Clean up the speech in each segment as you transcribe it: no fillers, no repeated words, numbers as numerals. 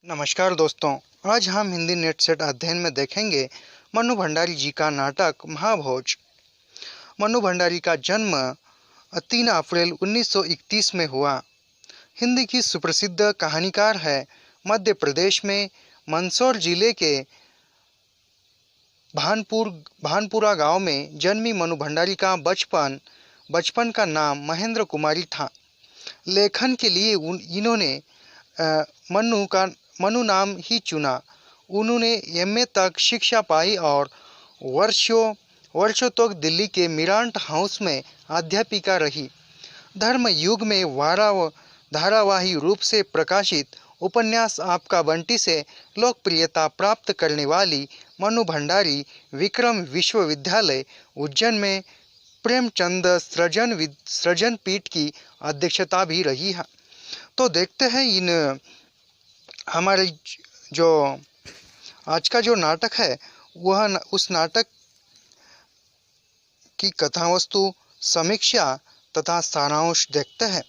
नमस्कार दोस्तों। आज हम हिंदी नेट सेट अध्ययन में देखेंगे मन्नू भंडारी जी का नाटक महाभोज। मन्नू भंडारी का जन्म 3 अप्रैल 1931 में हुआ। हिंदी की सुप्रसिद्ध कहानीकार है। मध्य प्रदेश में मंदसौर जिले के भानपुरा गांव में जन्मी मन्नू भंडारी का बचपन का नाम महेंद्र कुमारी था। लेखन के लिए इन्होंने मन्नू नाम ही चुना। उन्होंने एमए तक शिक्षा पाई और वर्षों तक दिल्ली के मिरांट हाउस में अध्यापिका रही। धर्म युग में धारावाही रूप से प्रकाशित उपन्यास आपका बंटी से लोकप्रियता प्राप्त करने वाली मन्नू भंडारी विक्रम विश्वविद्यालय उज्जैन में प्रेमचंद सृजन पीठ की अध्यक्षता भी रही है। तो देखते हैं इन हमारे जो आज का जो नाटक है वह उस नाटक की कथा वस्तु, समीक्षा तथा सारांश देखते हैं।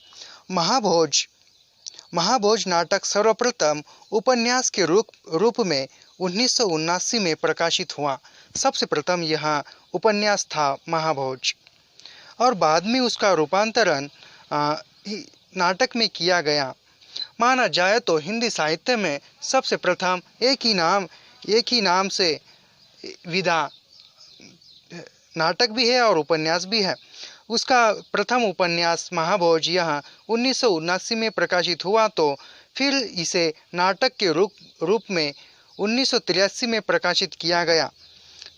महाभोज नाटक सर्वप्रथम उपन्यास के रूप में 1979 में प्रकाशित हुआ। सबसे प्रथम यह उपन्यास था महाभोज और बाद में उसका रूपांतरण नाटक में किया गया। माना जाए तो हिंदी साहित्य में सबसे प्रथम एक ही नाम से विधा नाटक भी है और उपन्यास भी है। उसका प्रथम उपन्यास महाभोज यह 1979 में प्रकाशित हुआ, तो फिर इसे नाटक के रूप में 1983 में प्रकाशित किया गया।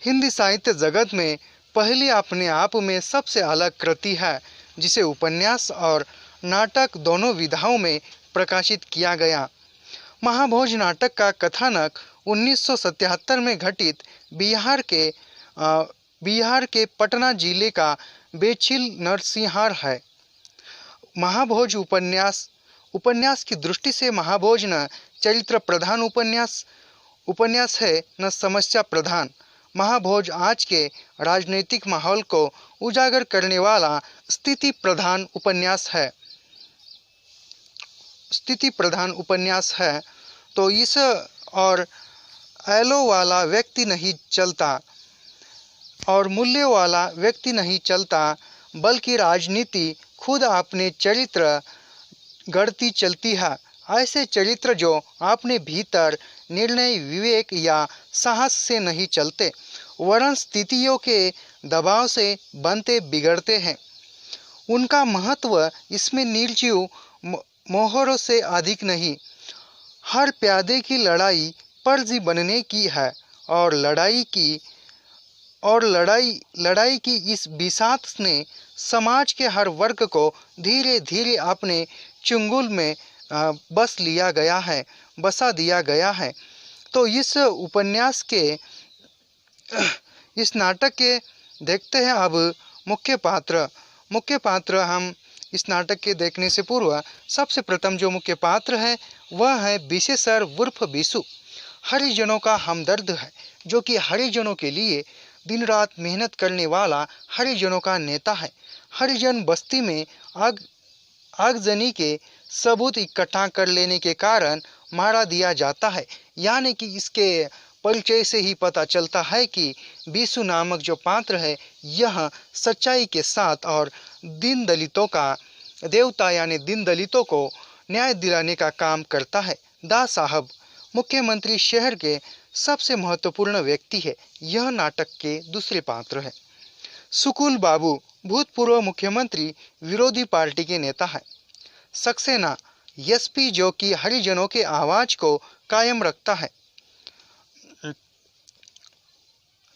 हिंदी साहित्य जगत में पहली अपने आप में सबसे अलग कृति है जिसे उपन्यास और नाटक दोनों विधाओं में प्रकाशित किया गया। महाभोज नाटक का कथानक 1977 में घटित बिहार के पटना जिले का बेचिल नरसिंहार है। महाभोज उपन्यास की दृष्टि से महाभोज न चरित्र प्रधान उपन्यास है न समस्या प्रधान। महाभोज आज के राजनीतिक माहौल को उजागर करने वाला स्थिति प्रधान उपन्यास है। तो इस और एलो वाला व्यक्ति नहीं चलता और मूल्य वाला व्यक्ति नहीं चलता, बल्कि राजनीति खुद अपने चरित्र गढ़ती चलती है। ऐसे चरित्र जो अपने भीतर निर्णय, विवेक या साहस से नहीं चलते, वरन स्थितियों के दबाव से बनते बिगड़ते हैं। उनका महत्व इसमें निर्जीव मोहरों से अधिक नहीं। हर प्यादे की लड़ाई फर्जी बनने की है और लड़ाई की इस बिसात ने समाज के हर वर्ग को धीरे धीरे अपने चंगुल में बसा दिया गया है। तो इस उपन्यास के इस नाटक के देखते हैं अब मुख्य पात्र हम इस नाटक के देखने से पूर्व सबसे प्रथम जो मुख्य पात्र है वह है विशेषर उर्फ बिशु। हरिजनों का हमदर्द है, जो कि हरिजनों के लिए दिन रात मेहनत करने वाला हरिजनों का नेता है। हरिजन बस्ती में आगजनी के सबूत इकट्ठा कर लेने के कारण मारा दिया जाता है। यानी कि इसके परिचय से ही पता चलता है कि बिशु नामक जो पात्र है यह सच्चाई के साथ और दीन दलितों का देवता यानी दीन दलितों को न्याय दिलाने का काम करता है। दास साहब मुख्यमंत्री शहर के सबसे महत्वपूर्ण व्यक्ति है। यह नाटक के दूसरे पात्र है। सुकुल बाबू भूतपूर्व मुख्यमंत्री विरोधी पार्टी के नेता है। सक्सेना एसपी जो कि हरिजनों के आवाज को कायम रखता है।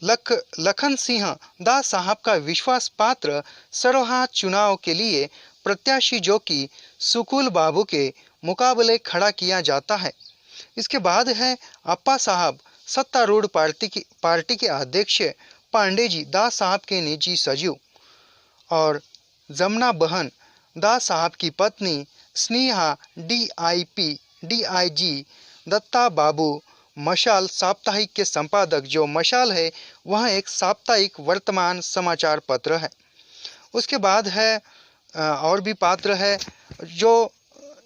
लखन सिंह दास साहब का विश्वास पात्र सरोहा चुनाव के लिए प्रत्याशी जो कि सुकुल बाबू के मुकाबले खड़ा किया जाता है। इसके बाद है अप्पा साहब सत्तारूढ़ पार्टी के अध्यक्ष पांडे जी दास साहब के निजी सचिव और जमुना बहन दास साहब की पत्नी स्नेहा डीआईजी दत्ता बाबू मशाल साप्ताहिक के संपादक। जो मशाल है वह एक साप्ताहिक वर्तमान समाचार पत्र है। उसके बाद है और भी पात्र है जो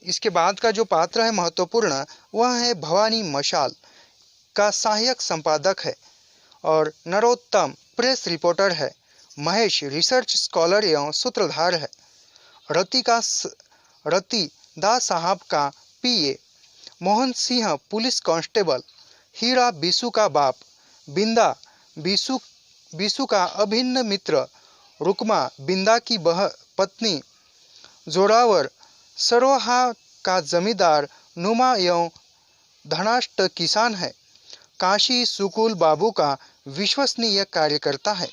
इसके बाद का जो पात्र है महत्वपूर्ण, वह है भवानी मशाल का सहायक संपादक है, और नरोत्तम प्रेस रिपोर्टर है। महेश रिसर्च स्कॉलर एवं सूत्रधार है। रति दास साहब का पीए, मोहन सिंह पुलिस कांस्टेबल, हीरा बीसू का बाप, बिंदा बीसू का अभिन्न मित्र, रुकमा बिंदा की पत्नी, जोरावर सरोहा का जमींदार नुमा एवं धनाष्ट किसान है। काशी सुकुल बाबू का विश्वसनीय कार्यकर्ता है।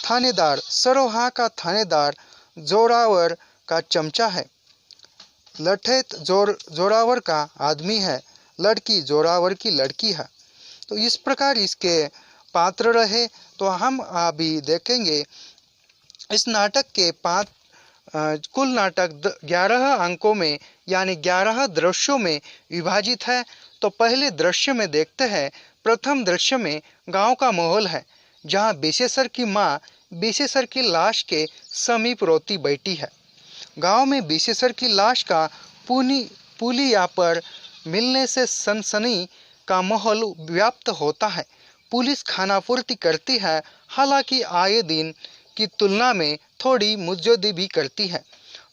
थानेदार सरोहा का थानेदार जोरावर का चमचा है। लठेत जोरावर का आदमी है। लड़की जोरावर की लड़की है। तो इस प्रकार इसके पात्र रहे। तो हम अभी देखेंगे इस नाटक के कुल नाटक 11 अंकों में यानी 11 दृश्यों में विभाजित है। तो पहले दृश्य में देखते हैं। प्रथम दृश्य में गांव का माहौल है, जहां विशेषर की मां विशेषर की लाश के समीप रोती बैठी है। गांव में विशेषर की लाश का पुलिया पर मिलने से सनसनी का माहौल व्याप्त होता है। पुलिस खानापूर्ति करती है, हालांकि आए दिन की तुलना में थोड़ी मुजद्दी भी करती है।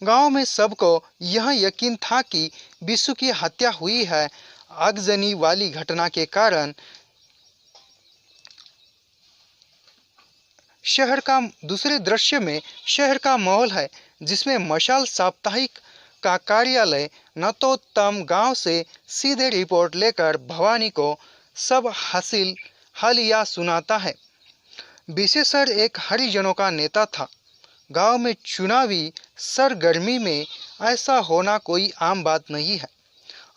गांव में सबको यह यकीन था कि बिशु की हत्या हुई है। आगजनी वाली घटना के कारण शहर का दूसरे दृश्य में शहर का माहौल है, जिसमें मशाल साप्ताहिक का कार्यालय नतोत्तम गांव से सीधे रिपोर्ट लेकर भवानी को सब हालिया सुनाता है। विशेषर एक हरिजनों का नेता था। गांव में चुनावी सरगर्मी में ऐसा होना कोई आम बात नहीं है।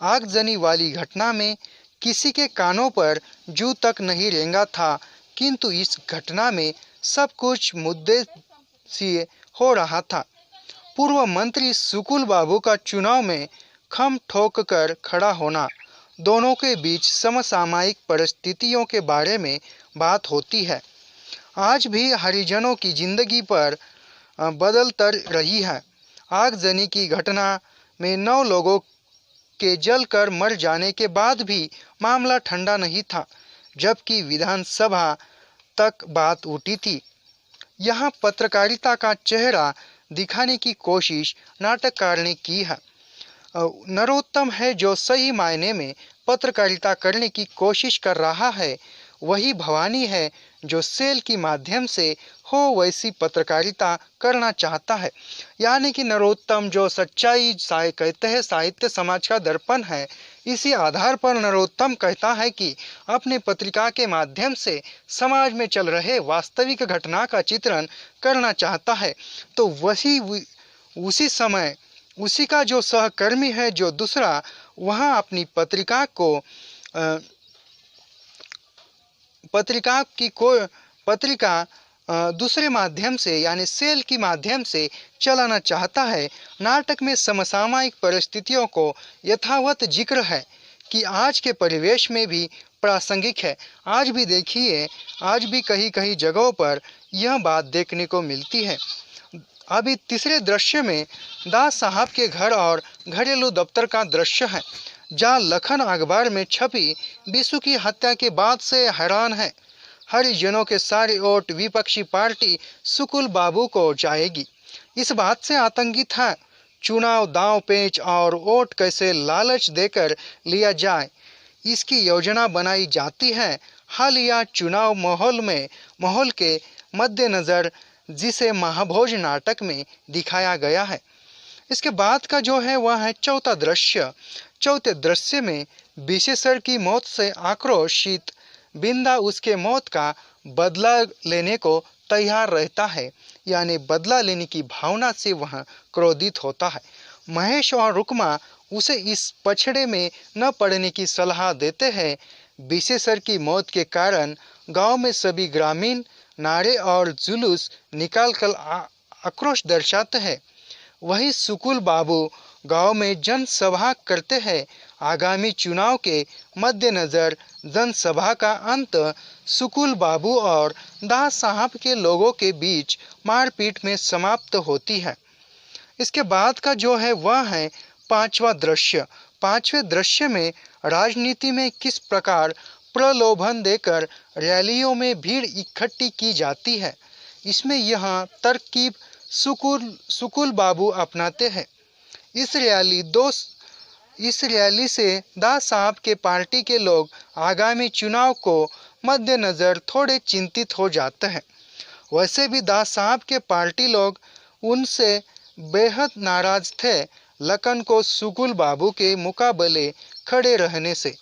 आगजनी वाली घटना में किसी के कानों पर जू तक नहीं रेंगा था, किंतु इस घटना में सब कुछ मुद्दे से हो रहा था। पूर्व मंत्री सुकुल बाबू का चुनाव में खम ठोक कर खड़ा होना, दोनों के बीच समसामयिक परिस्थितियों के बारे में बात होती है। आज भी हरिजनों की जिंदगी पर बदलती रही है। आगजनी की घटना में 9 लोगों के जलकर मर जाने के बाद भी मामला ठंडा नहीं था, जबकि विधानसभा तक बात उठी थी। यहाँ पत्रकारिता का चेहरा दिखाने की कोशिश नाटककार ने की है। नरोत्तम है जो सही मायने में पत्रकारिता करने की कोशिश कर रहा है। वही भवानी है जो सेल के माध्यम से हो वैसी पत्रकारिता करना चाहता है। यानी कि नरोत्तम जो सच्चाई कहते हैं साहित्य समाज का दर्पण है, इसी आधार पर नरोत्तम कहता है कि अपने पत्रिका के माध्यम से समाज में चल रहे वास्तविक घटना का चित्रण करना चाहता है। तो वही उसी समय उसी का जो सहकर्मी है जो दूसरा, वहाँ अपनी पत्रिका दूसरे माध्यम से यानी सेल के माध्यम से चलाना चाहता है। नाटक में समसामयिक परिस्थितियों को यथावत जिक्र है कि आज के परिवेश में भी प्रासंगिक है। आज भी देखिए, आज भी कहीं कहीं जगहों पर यह बात देखने को मिलती है। अभी तीसरे दृश्य में दास साहब के घर और घरेलू दफ्तर का दृश्य है, जहाँ लखन अखबार में छपी बिशु की हत्या के बाद से हैरान है। हरिजनों के सारे वोट विपक्षी पार्टी सुकुल बाबू को जाएगी, इस बात से आतंकित है। चुनाव दांव पेच और वोट कैसे लालच देकर लिया जाए, इसकी योजना बनाई जाती है। हालिया चुनाव माहौल के मद्देनजर, जिसे महाभोज नाटक में दिखाया गया है। इसके बाद का जो है वह है चौथा दृश्य। चौथे दृश्य में विशेषर की मौत से आक्रोशित बिंदा उसके मौत का बदला लेने को तैयार रहता है, यानी बदला लेने की भावना से वह क्रोधित होता है। महेश और रुकमा उसे इस पछड़े में न पड़ने की सलाह देते हैं। विशेषर की मौत के कारण गांव में सभी ग्रामीण नारे और जुलूस निकालकर आक्रोश दर्शाते हैं। वही सुकुल बाबू गांव में जनसभा करते हैं। आगामी चुनाव के मद्देनजर जनसभा का अंत सुकुल बाबू और दास साहब के लोगों के बीच मारपीट में समाप्त होती है। इसके बाद का जो है वह है पांचवें दृश्य में राजनीति में किस प्रकार प्रलोभन देकर रैलियों में भीड़ इकट्ठी की जाती है, इसमें यह तरकीब सुकुल बाबू अपनाते हैं। इस रैली से दास साहब के पार्टी के लोग आगामी चुनाव को मद्देनजर थोड़े चिंतित हो जाते हैं। वैसे भी दास साहब के पार्टी लोग उनसे बेहद नाराज थे, लखन को सुकुल बाबू के मुकाबले खड़े रहने से।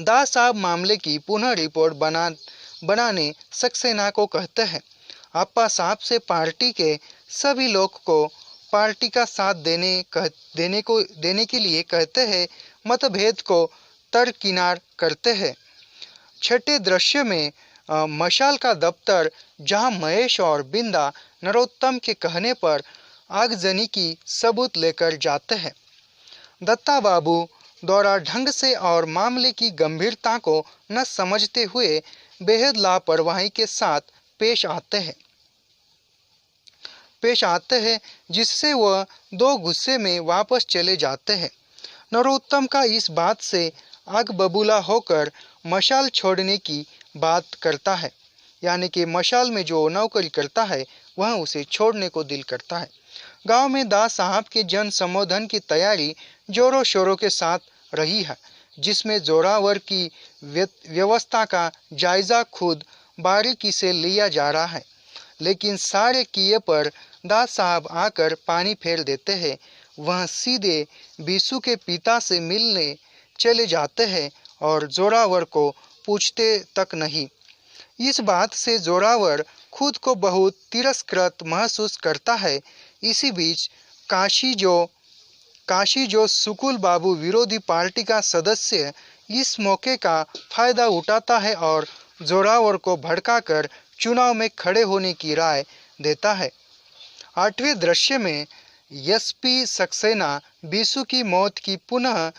दास साहब मामले की पुनः रिपोर्ट बनाने सक्सेना को कहते हैं। अप्पा साहब से पार्टी के सभी लोग को पार्टी का साथ देने के लिए कहते हैं, मतभेद को तर्ककिनार करते हैं। छठे दृश्य में मशाल का दफ्तर, जहां महेश और बिंदा नरोत्तम के कहने पर आगजनी की सबूत लेकर जाते हैं। दत्ता बाबू द्वारा ढंग से और मामले की गंभीरता को न समझते हुए बेहद लापरवाही के साथ पेश आते हैं, जिससे वह दो गुस्से में वापस चले जाते हैं। नरोत्तम का इस बात से आग बबूला होकर मशाल छोड़ने की बात करता है, यानी कि मशाल में जो नौकरी करता है वह उसे छोड़ने को दिल करता है। गांव में दास साहब के जन संबोधन की तैयारी जोरों शोरों के साथ रही है, जिसमें जोरावर की व्यवस्था का जायजा खुद बारीकी से लिया जा रहा है। लेकिन सारे किए पर दास साहब आकर पानी फेर देते हैं। वह सीधे बीसू के पिता से मिलने चले जाते हैं और जोरावर को पूछते तक नहीं। इस बात से जोरावर खुद को बहुत तिरस्कृत महसूस करता है। इसी बीच काशी जो सुकुल बाबू विरोधी पार्टी का सदस्य, इस मौके का फायदा उठाता है और जोरावर को भड़काकर चुनाव में खड़े होने की राय देता है। आठवें दृश्य में एसपी सक्सेना बीसू की मौत की पुनः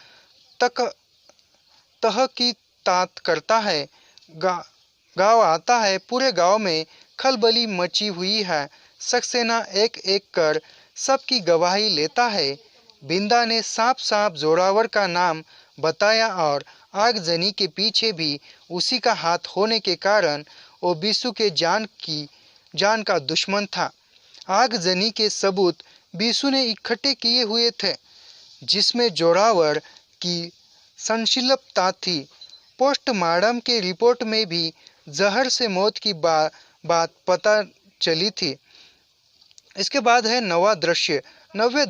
तहकीकात करता है। गांव आता है, पूरे गांव में खलबली मची हुई है। सक्सेना एक एक कर सबकी गवाही लेता है। बिंदा ने साफ साफ जोरावर का नाम बताया और आगजनी के पीछे भी उसी का हाथ होने के कारण वो बीसू के जान का दुश्मन था। आगजनी के सबूत बीसू ने इकट्ठे किए हुए थे, जिसमें जोरावर की संलिप्तता थी। पोस्टमार्टम के रिपोर्ट में भी जहर से मौत की बात पता चली थी। इसके बाद है नौवें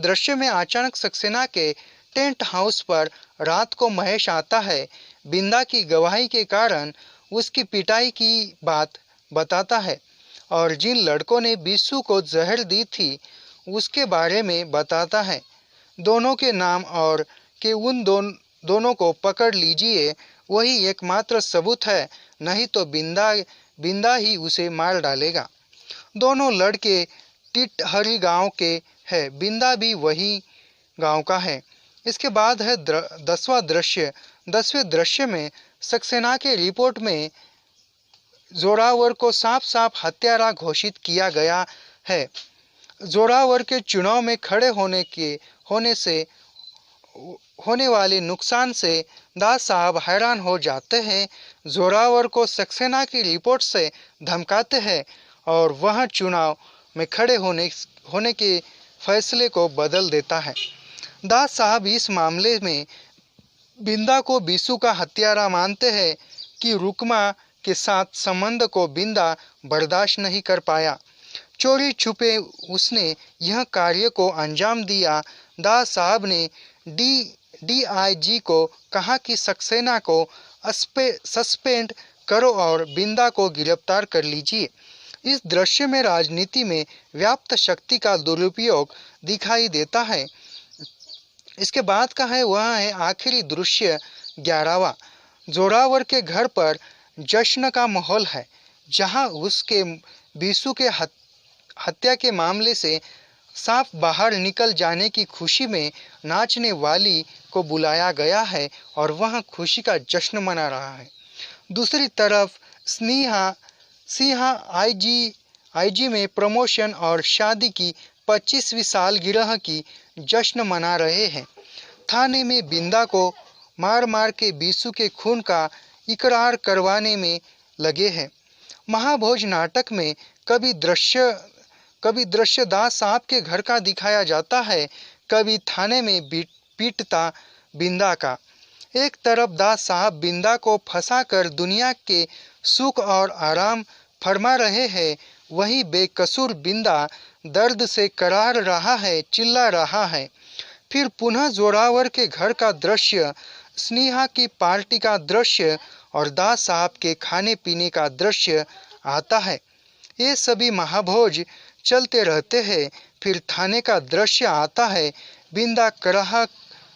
दृश्य में अचानक सक्सेना के टेंट हाउस पर रात को महेश आता है। बिंदा की गवाही के कारण उसकी पिटाई की बात बताता है और जिन लड़कों ने बीसू को जहर दी थी उसके बारे में बताता है। दोनों के नाम और कि उन दोनों को पकड़ लीजिए, वही एकमात्र सबूत है, नहीं तो बिंदा ही उसे मार डालेगा। दोनों लड़के टिटहरी गांव के हैं, बिंदा भी वही गांव का है। इसके बाद है 10वां दृश्य। 10वें दृश्य में सक्सेना के रिपोर्ट में जोरावर को साफ साफ हत्यारा घोषित किया गया है। जोरावर के चुनाव में खड़े होने वाले नुकसान से दास साहब हैरान हो जाते हैं। जोरावर को सक्सेना की रिपोर्ट से धमकाते हैं और वह चुनाव में खड़े होने के फैसले को बदल देता है। दास साहब इस मामले में बिंदा को बीसू का हत्यारा मानते हैं कि रुकमा के साथ संबंध को बिंदा बर्दाश्त नहीं कर पाया। चोरी छुपे उसने यह कार्य को अंजाम दिया। दास साहब ने डीआईजी को कहा कि सक्सेना को सस्पेंड करो और बिंदा को गिरफ्तार कर लीजिए। इस दृश्य में राजनीति में व्याप्त शक्ति का दुरुपयोग दिखाई देता है। इसके बाद का है वह है आखिरी दृश्य 11वां। जोरावर के घर पर जश्न का माहौल है, जहां उसके बीसू के हत्या के मामले से साफ बाहर निकल जाने की खुशी में नाचने वाली को बुलाया गया है और वह खुशी का जश्न मना रहा है। दूसरी तरफ सिंहा आईजी में प्रमोशन और शादी की 25वीं सालगिरह की जश्न मना रहे हैं। थाने में बिंदा को मार मार के बीसू के खून का इकरार करवाने में लगे हैं। महाभोज नाटक में कभी दृश्य दास साहब के घर का दिखाया जाता है, कभी थाने में पीटता बिंदा का। एक तरफ दास साहब बिंदा को फंसाकर दुनिया के सुख और आराम फरमा रहे हैं, वहीं बेकसूर बिंदा दर्द से कराह रहा है, चिल्ला रहा है। फिर पुनः जोरावर के घर का दृश्य, स्नेहा की पार्टी का दृश्य और दास साहब के खाने पीने का दृश्य आता है। ये सभी महाभोज चलते रहते हैं। फिर थाने का दृश्य आता है। बिंदा कराह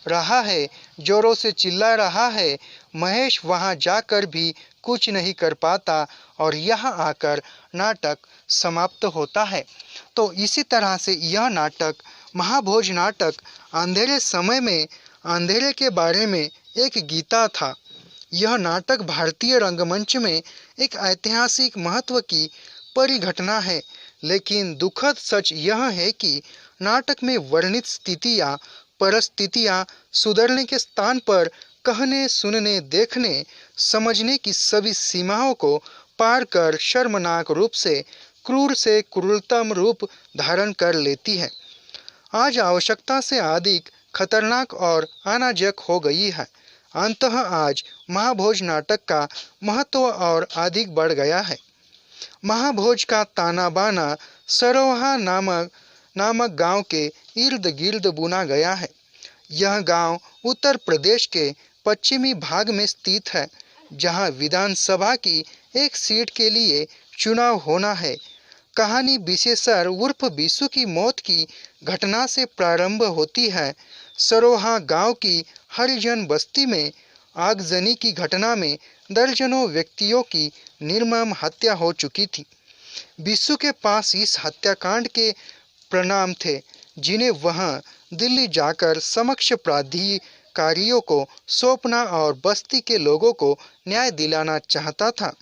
रहा है, जोरों से चिल्ला रहा है। महेश वहां जाकर भी कुछ नहीं कर पाता और यहाँ आकर नाटक समाप्त होता है। तो इसी तरह से यह नाटक, महाभोज नाटक, अंधेरे समय में अंधेरे के बारे में एक गीता था। यह नाटक भारतीय रंगमंच में एक ऐतिहासिक महत्व की परिघटना है। लेकिन दुखद सच यह है कि नाटक में वर्णित स्थितियाँ, परिस्थितियाँ सुधरने के स्थान पर कहने, सुनने, देखने, समझने की सभी सीमाओं को पार कर शर्मनाक रूप से क्रूरतम रूप धारण कर लेती है। आज आवश्यकता से अधिक खतरनाक और अनाजक हो गई है। अंततः आज महाभोज नाटक का महत्व और अधिक बढ़ गया है। महाभोज का ताना बाना सरोहा नामक गांव के इर्द गिर्द बुना गया है। यह गांव उत्तर प्रदेश के पश्चिमी भाग में स्थित है, जहां विधानसभा की एक सीट के लिए चुनाव होना है। कहानी विशेषर उर्फ बीसू की मौत की घटना से प्रारंभ होती है। सरोहा गांव की हरिजन बस्ती में आगजनी की घटना में दर्जनों व्यक्तियों की निर्मम हत्या हो चुकी थी। बीसू के पास इस हत्याकांड के प्रमाण थे, जिन्हें वह दिल्ली जाकर समक्ष प्राधिकारियों को सौंपना और बस्ती के लोगों को न्याय दिलाना चाहता था।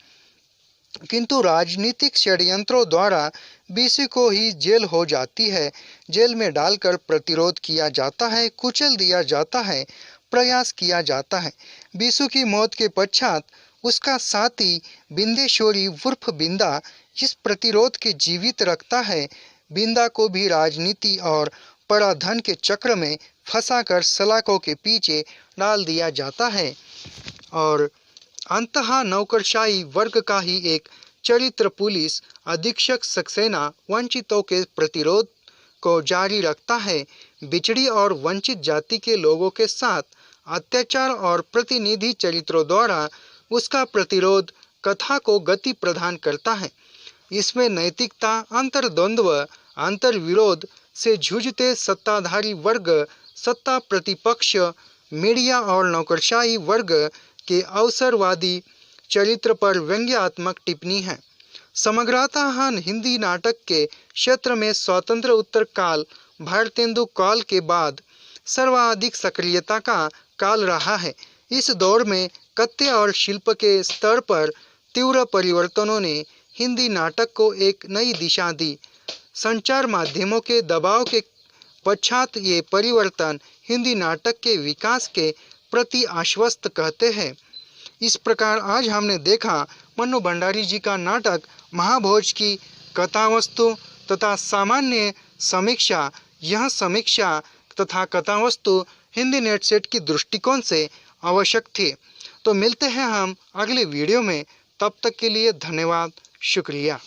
किंतु राजनीतिक षड्यंत्रों द्वारा बीसू को ही जेल हो जाती है। जेल में डालकर प्रतिरोध किया जाता है, कुचल दिया जाता है, प्रयास किया जाता है। बीसू की मौत के पश्चात उसका साथी बिंदेश्वरी उर्फ बिंदा इस प्रतिरोध के जीवित रखता है। बिंदा को भी राजनीति और पराधन के चक्र में फंसाकर सलाखों के पीछे डाल दिया जाता है और अंततः नौकरशाही वर्ग का ही एक चरित्र पुलिस अधीक्षक सक्सेना वंचितों के प्रतिरोध को जारी रखता है। बिछड़ी और वंचित जाति के लोगों के साथ अत्याचार और प्रतिनिधि चरित्रों द्वारा उसका प्रतिरोध कथा को गति प्रदान करता है। इसमें नैतिकता, अंतर्द्वंद्व, अंतर्विरोध से जूझते सत्ताधारी वर्ग, सत्ता प्रतिपक्ष, मीडिया और नौकरशाही वर्ग के अवसरवादी चरित्र पर व्यंग्यात्मक टिप्पणी है। समग्रतः हिंदी नाटक के क्षेत्र में स्वतंत्र उत्तर काल भारतेंदु काल के बाद सर्वाधिक सक्रियता का काल रहा है। इस दौर में कथ्य और शिल्प के स्तर पर तीव्र परिवर्तनों ने हिंदी नाटक को एक नई दिशा दी। संचार माध्यमों के दबाव के पश्चात ये परिवर्तन हिंदी नाटक के विकास के प्रति आश्वस्त कहते हैं। इस प्रकार आज हमने देखा मन्नू भंडारी जी का नाटक महाभोज की कथावस्तु तथा सामान्य समीक्षा। यह समीक्षा तथा कथावस्तु हिंदी नेट सेट की दृष्टिकोण से आवश्यक थी। तो मिलते हैं हम अगले वीडियो में, तब तक के लिए धन्यवाद, शुक्रिया।